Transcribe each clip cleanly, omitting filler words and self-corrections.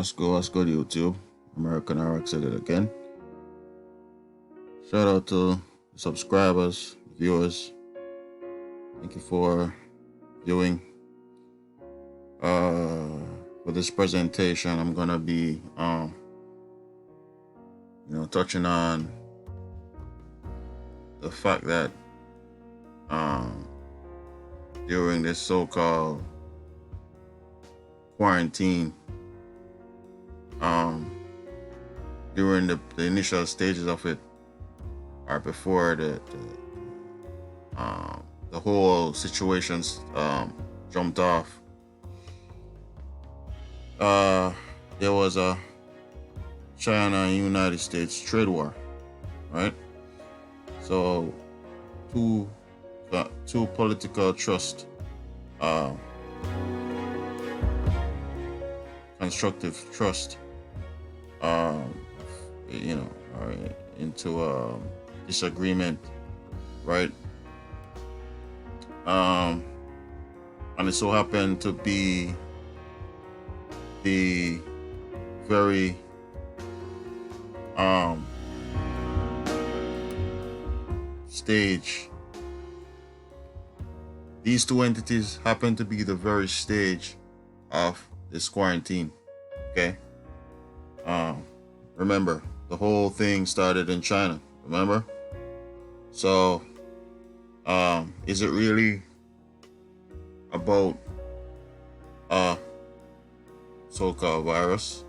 What's good, YouTube? American RX at it again. Shout out to the subscribers, viewers. Thank you for viewing. For this presentation, I'm gonna be, touching on the fact that during this so-called quarantine, during the initial stages of it, or before the whole situations jumped off, there was a China and United States trade war, right? So two political trust, constructive trust, into disagreement, right? And it so happened to be the very stage. These two entities happen to be the very stage of this quarantine. Okay. Remember, the whole thing started in China. Remember? So, is it really about a so-called virus,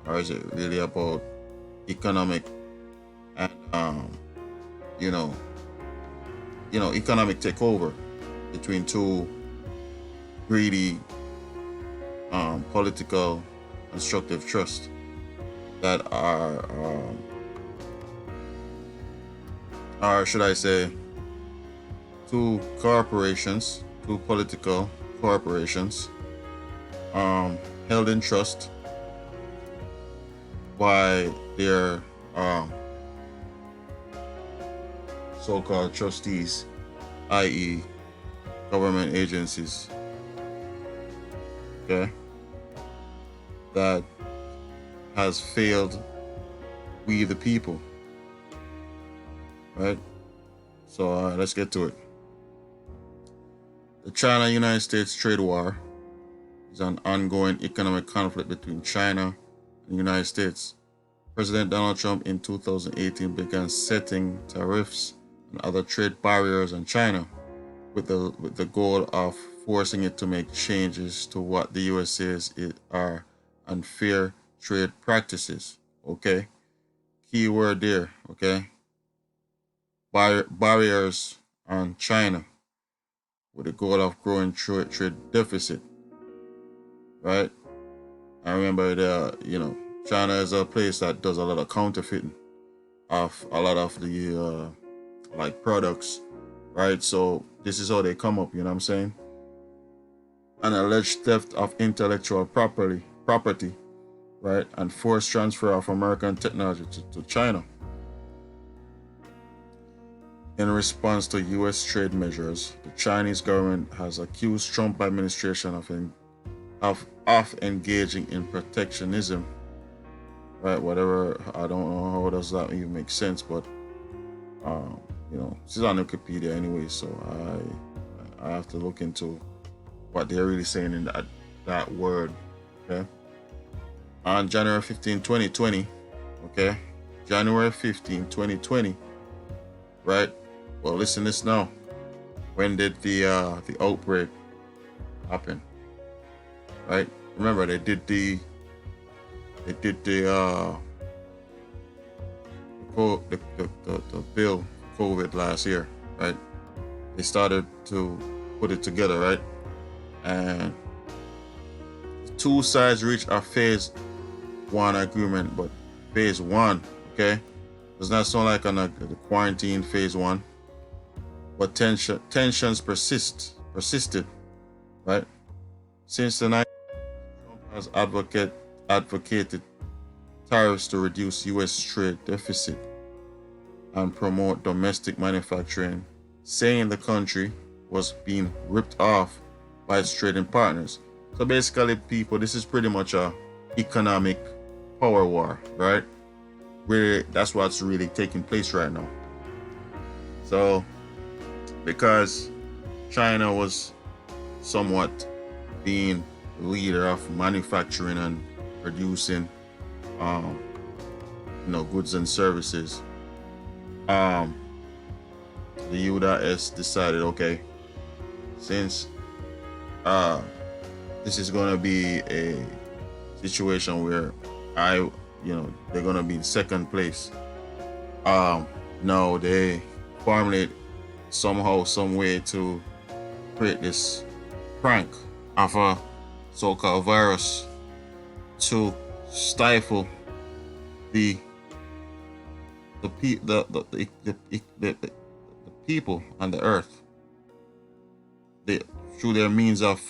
or is it really about economic and economic takeover between two greedy political constructive trust that are, or should I say, two corporations, two political corporations, held in trust by their so-called trustees, i.e., government agencies, okay, that has failed we the people, right? So let's get to it. The China-United States trade war is an ongoing economic conflict between China and the United States. President Donald Trump in 2018 began setting tariffs and other trade barriers on China with the goal of forcing it to make changes to what the US says are unfair trade practices. Okay, key word there. Okay, barriers on China with the goal of growing trade deficit. Right? I remember China is a place that does a lot of counterfeiting of a lot of the products, right? So this is how they come up, you know what I'm saying? An alleged theft of intellectual property, right? And forced transfer of American technology to China. In response to US trade measures, the Chinese government has accused Trump administration of engaging in protectionism, right? Whatever, I don't know how does that even make sense, but this is on Wikipedia anyway, so I have to look into what they're really saying in that word. Okay, on January 15, 2020, okay, January 15, 2020, right? Well, listen this now. When did the outbreak happen? Right? Remember, they did the bill COVID last year, right? They started to put it together, right? And two sides reached a phase 1 agreement, but phase 1, okay, does not sound like the quarantine phase 1, but tensions persisted, right? Since the night, Trump has advocated tariffs to reduce U.S. trade deficit and promote domestic manufacturing, saying the country was being ripped off by its trading partners. So basically, people, this is pretty much a economic power war, right? Where that's what's really taking place right now. So, because China was somewhat being the leader of manufacturing and producing, um, goods and services, um, the U.S. decided, okay, since this is going to be a situation where they're going to be in second place. No, they formulate somehow, some way to create this prank of a so-called virus to stifle the people on the earth, through their means of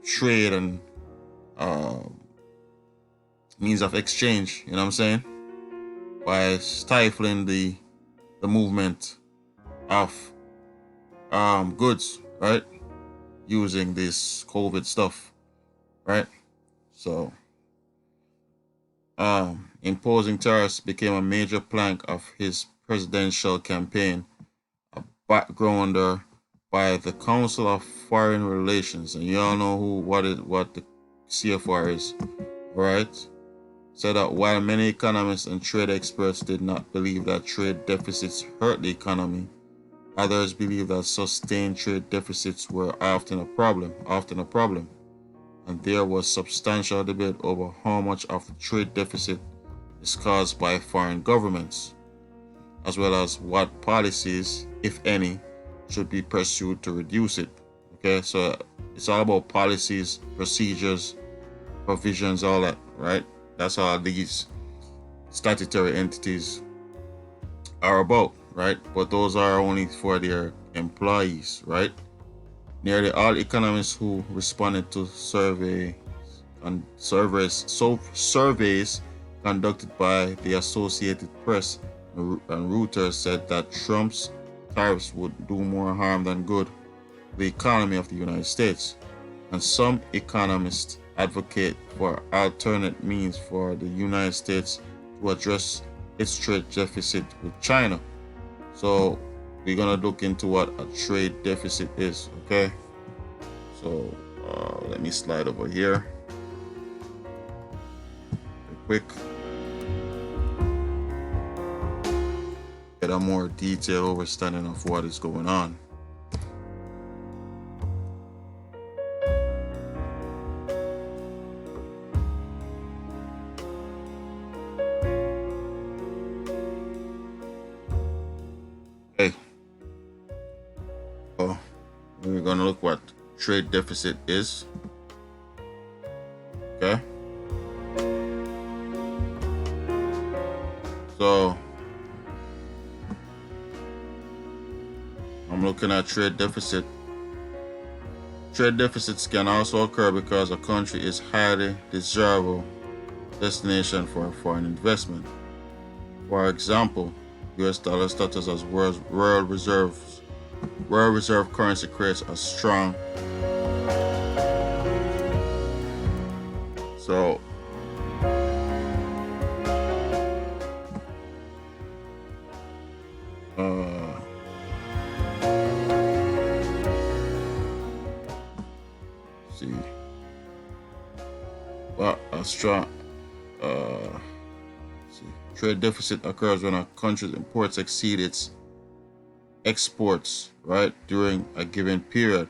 trade and means of exchange. You know what I'm saying? By stifling the movement of goods, right? Using this COVID stuff, right? So, imposing tariffs became a major plank of his presidential campaign, a backgrounder by the Council of Foreign Relations, and you all know what the CFR is, right? Said that while many economists and trade experts did not believe that trade deficits hurt the economy, others believe that sustained trade deficits were often a problem, and there was substantial debate over how much of the trade deficit is caused by foreign governments, as well as what policies, if any, should be pursued to reduce it. Okay, so it's all about policies, procedures, provisions, all that, right? That's all these statutory entities are about, right? But those are only for their employees, right? Nearly all economists who responded to surveys conducted by the Associated Press and Reuters said that Trump's tariffs would do more harm than good to the economy of the United States. And some economists advocate for alternate means for the United States to address its trade deficit with China. So we're gonna look into what a trade deficit is, okay? So let me slide over here real quick. Get a more detailed understanding of what is going on. Okay. So we're gonna look what trade deficit is. Okay. So I'm looking at trade deficit. Trade deficits can also occur because a country is highly desirable destination for foreign investment. For example, US dollar status as world reserve currency creates a strong. So see, but a strong trade deficit occurs when a country's imports exceed its exports, right, during a given period.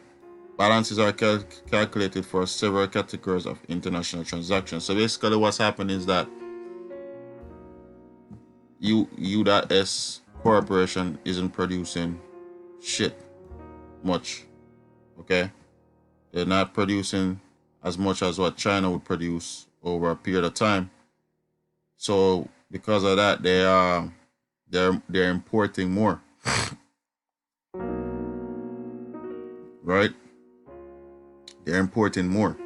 Balances are calculated for several categories of international transactions. So basically what's happening is that U.S. corporation isn't producing shit much, okay? They're not producing as much as what China would produce over a period of time. So because of that, they're importing more, right? They're importing more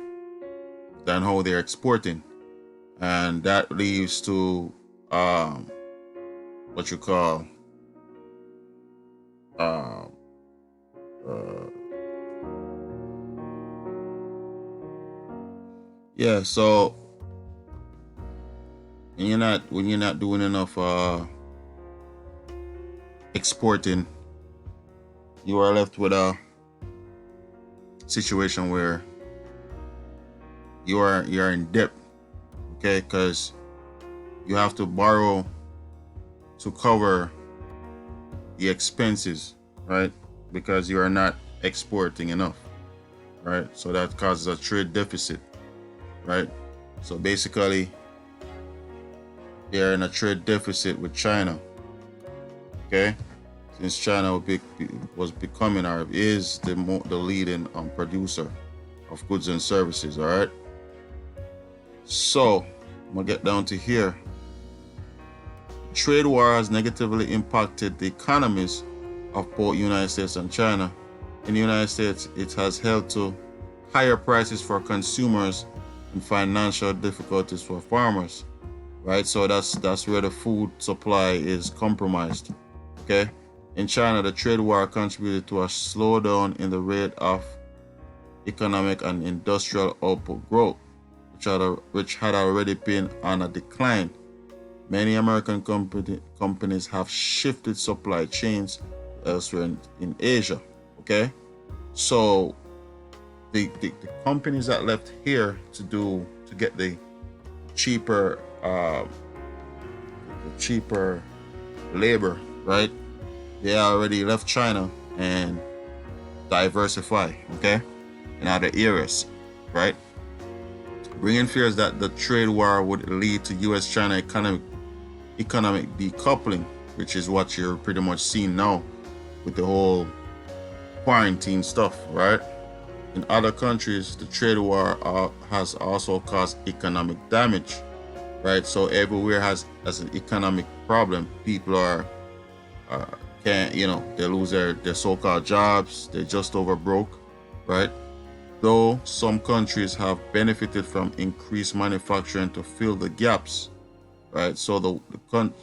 than how they're exporting, and that leads to what you call so when you're not doing enough exporting, you are left with a situation where you're in debt, okay? Because you have to borrow to cover the expenses, right? Because you are not exporting enough, right? So that causes a trade deficit, right? So basically, they're in a trade deficit with China, okay? Since China was becoming or is the leading producer of goods and services, all right? So I'm gonna get down to here. Trade war has negatively impacted the economies of both United States and China. In the United States, it has held to higher prices for consumers and financial difficulties for farmers, right? So that's where the food supply is compromised, okay? In China, the trade war contributed to a slowdown in the rate of economic and industrial output growth, which had already been on a decline. Many American companies have shifted supply chains elsewhere in Asia, okay? So the companies that left here to get the cheaper labor, right? They already left China and diversify, okay, in other areas, right? Bringing fears that the trade war would lead to U.S.-China economic decoupling, which is what you're pretty much seeing now with the whole quarantine stuff, right? In other countries, the trade war has also caused economic damage, right? So everywhere has an economic problem. People are can't, they lose their so-called jobs. They're just over broke, right? Though some countries have benefited from increased manufacturing to fill the gaps, right? So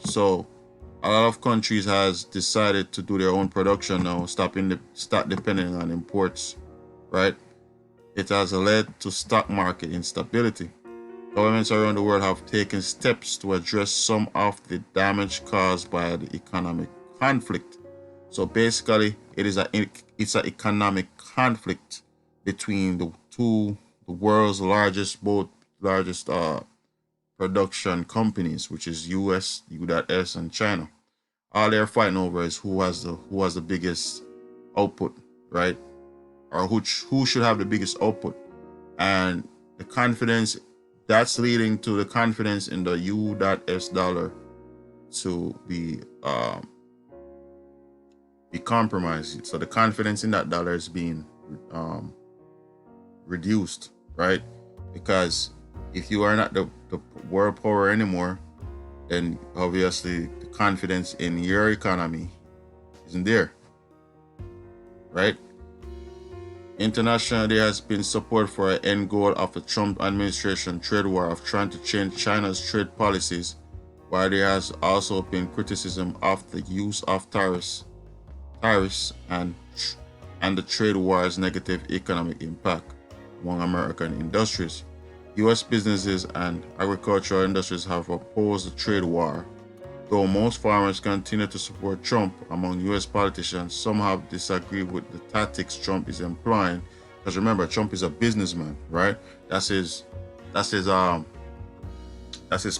so a lot of countries has decided to do their own production now, start depending on imports, right? It has led to stock market instability. Governments around the world have taken steps to address some of the damage caused by the economic conflict. So basically, it's an economic conflict between the world's largest production companies, which is US, U.S., and China. All they're fighting over is who has the biggest output, right? Or who should have the biggest output. And the confidence that's leading to the confidence in the U.S. dollar to be compromised. So the confidence in that dollar is being reduced, right? Because if you are not the world power anymore, then obviously the confidence in your economy isn't there, right? Internationally, there has been support for an end goal of the Trump administration trade war of trying to change China's trade policies, while there has also been criticism of the use of tariffs and the trade war's negative economic impact among American industries. U.S. businesses and agricultural industries have opposed the trade war. Though most farmers continue to support Trump, among U.S. politicians, some have disagreed with the tactics Trump is employing. Because remember, Trump is a businessman, right? That's his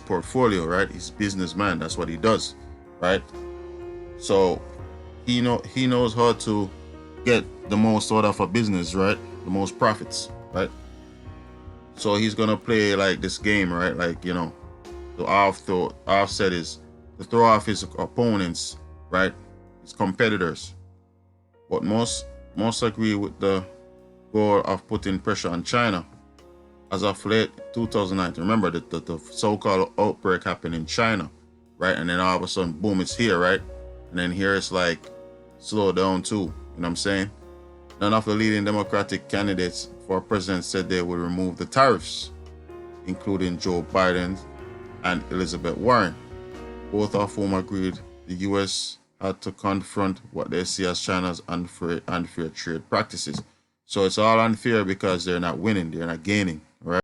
portfolio, right? He's a businessman. That's what he does, right? So he knows how to get the most out of a business, right? The most profits, right? So he's gonna play like this game, right? Like, to offset to throw off his opponents, right? His competitors. But most agree with the goal of putting pressure on China. As of late 2019, remember that the so-called outbreak happened in China, right? And then all of a sudden, boom, it's here, right? And then here it's like slow down too. You know what I'm saying? None of the leading Democratic candidates for president said they would remove the tariffs, including Joe Biden and Elizabeth Warren, both of whom agreed the U.S. had to confront what they see as China's unfair trade practices. So it's all unfair because they're not winning, they're not gaining, right?